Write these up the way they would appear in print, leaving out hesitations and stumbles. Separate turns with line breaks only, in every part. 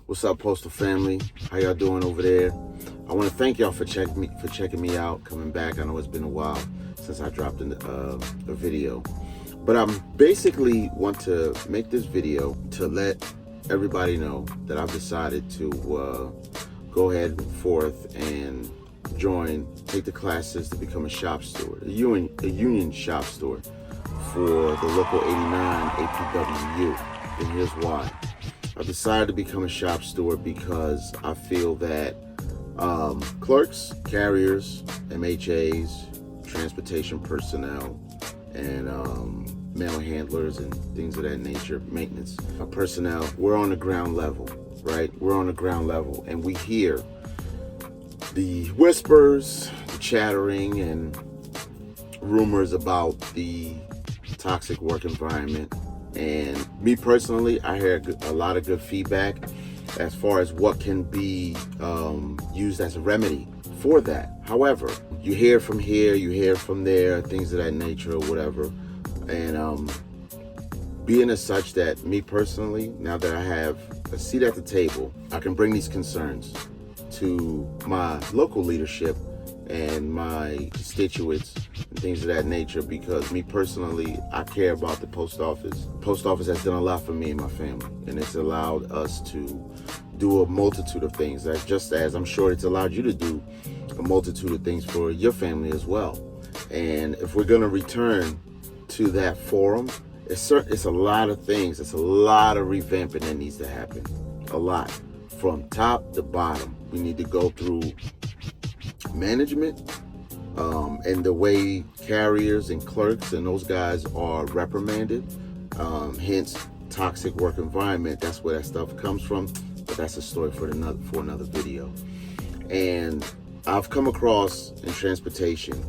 What's up, Postal family? How y'all doing over there? I want to thank y'all for checking me out, coming back. I know it's been a while since I dropped a video, but I'm basically want to make this video to let everybody know that I've decided to go ahead forth and take the classes to become a shop steward, a union shop steward for the local 89 APWU. And here's why. I decided to become a shop steward because I feel that clerks, carriers, MHAs, transportation personnel, and mail handlers and things of that nature, maintenance personnel, we're on the ground level, right? We're on the ground level, and we hear the whispers, the chattering, and rumors about the toxic work environment. And me personally, I hear a lot of good feedback as far as what can be used as a remedy for that. However, you hear from here, you hear from there, things of that nature or whatever. And being as such that me personally, now that I have a seat at the table, I can bring these concerns to my local leadership and my constituents and things of that nature, because me personally, I care about the post office. The post office has done a lot for me and my family, and it's allowed us to do a multitude of things, that just as I'm sure it's allowed you to do a multitude of things for your family as well. And if we're going to return to that forum, it's a lot of things. It's a lot of revamping that needs to happen. A lot. From top to bottom. We need to go through management and the way carriers and clerks and those guys are reprimanded, hence toxic work environment. That's where that stuff comes from, but that's a story for another video. And I've come across in transportation,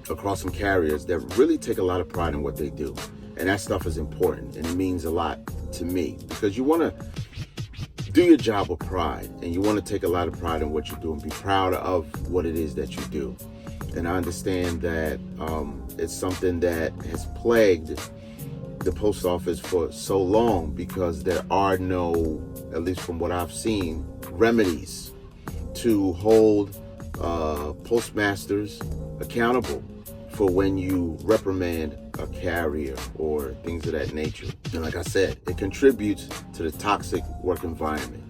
across some carriers that really take a lot of pride in what they do, and that stuff is important, and it means a lot to me, because you want to do your job with pride, and you want to take a lot of pride in what you do and be proud of what it is that you do. And I understand that it's something that has plagued the post office for so long, because there are no, at least from what I've seen, remedies to hold postmasters accountable for when you reprimand a carrier or things of that nature. And like I said, it contributes to the toxic work environment.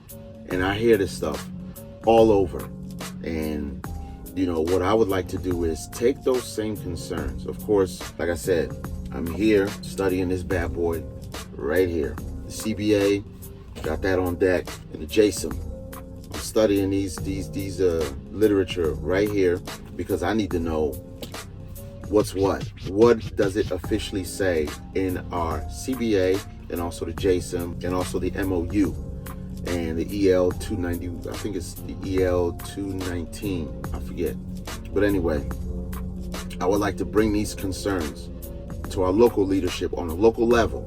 And I hear this stuff all over. And, you know, what I would like to do is take those same concerns. Of course, like I said, I'm here studying this bad boy right here. The CBA, got that on deck, and the JSOM. I'm studying these literature right here because I need to know what's what. What does it officially say in our CBA, and also the JSOM, and also the MOU, and the EL 290, I think it's the EL 219, I forget. But anyway, I would like to bring these concerns to our local leadership on a local level,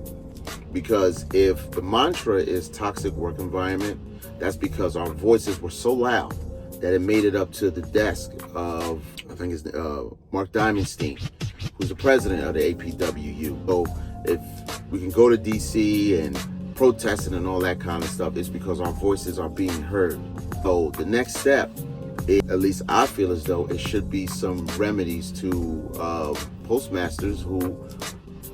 because if the mantra is toxic work environment, that's because our voices were so loud that it made it up to the desk of, I think it's Mark Diamondstein, who's the president of the APWU. So if we can go to DC and protesting and all that kind of stuff, it's because our voices are being heard. So the next step, at least I feel as though it should be some remedies to postmasters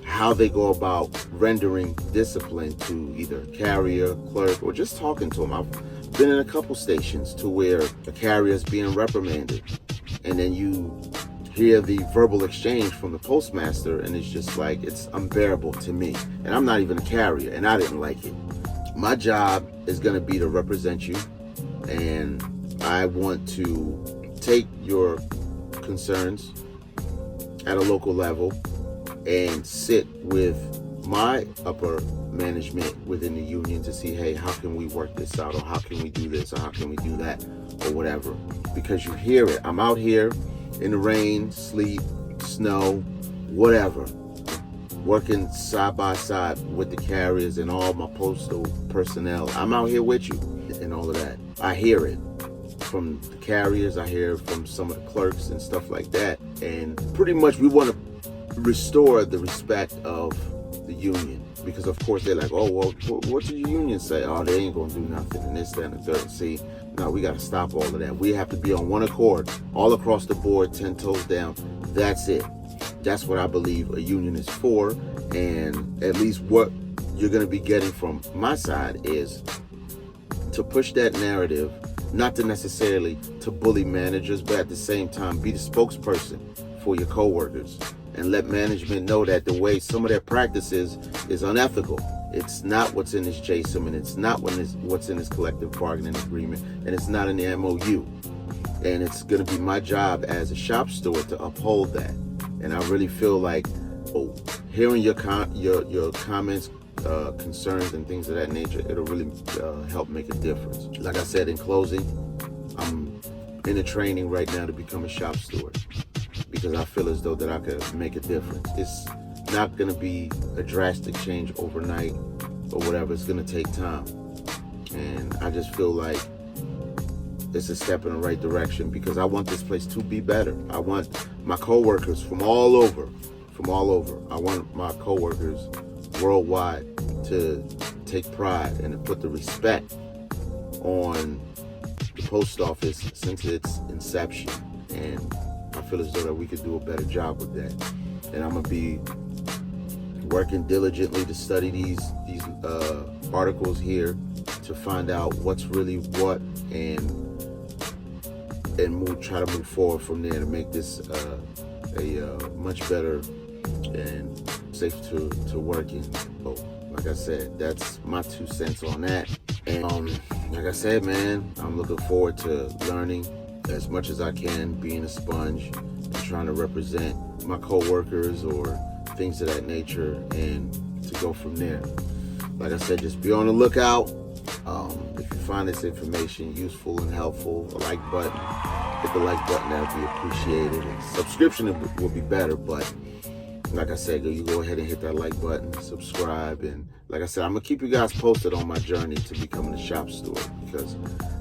how they go about rendering discipline to either carrier, clerk, or just talking to them. I've been in a couple stations to where a carrier is being reprimanded, and then you hear the verbal exchange from the postmaster, and it's just like, it's unbearable to me. And I'm not even a carrier, and I didn't like it. My job is going to be to represent you, and I want to take your concerns at a local level and sit with my upper management within the union to see, hey, how can we work this out, or how can we do this, or how can we do that, or whatever. Because you hear it. I'm out here in the rain, sleet, snow, whatever, working side by side with the carriers and all my postal personnel. I'm out here with you and all of that. I hear it from the carriers, I hear it from some of the clerks and stuff like that. And pretty much we want to restore the respect of the union. because of course they're like, oh, well, what did your union say? Oh, they ain't gonna do nothing, and this, that, and the third. See, no, we gotta stop all of that. We have to be on one accord, all across the board, 10 toes down. That's it. That's what I believe a union is for, and at least what you're gonna be getting from my side is to push that narrative, not to necessarily to bully managers, but at the same time be the spokesperson for your coworkers and let management know that the way some of their practices is unethical. It's not what's in this JSIM, and it's not what's in this collective bargaining agreement, and it's not in the MOU. And it's going to be my job as a shop steward to uphold that. And I really feel like hearing your comments, concerns, and things of that nature, it'll really help make a difference. Like I said, in closing, I'm in a training right now to become a shop steward, because I feel as though that I could make a difference. It's not going to be a drastic change overnight or whatever. It's going to take time. And I just feel like it's a step in the right direction, because I want this place to be better. I want my coworkers from all over. I want my coworkers worldwide to take pride and to put the respect on the post office since its inception. And I feel as though that we could do a better job with that. And I'm gonna be working diligently to study these articles here to find out what's really what, and try to move forward from there to make this a much better and safe to work in. So, like I said, that's my 2 cents on that. And like I said, man, I'm looking forward to learning as much as I can, being a sponge and trying to represent my coworkers or things of that nature, and to go from there. Like I said, just be on the lookout. If you find this information useful and helpful, a like button, hit the like button, that would be appreciated. And subscription would be better, but like I said, you go ahead and hit that like button, subscribe, and like I said, I'm gonna keep you guys posted on my journey to becoming a shop steward, because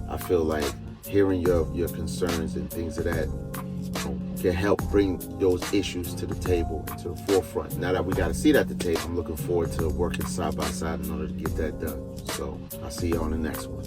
I feel like hearing your concerns and things of that can help bring those issues to the table, to the forefront. Now that we got a seat at the table, I'm looking forward to working side by side in order to get that done. So I'll see you on the next one.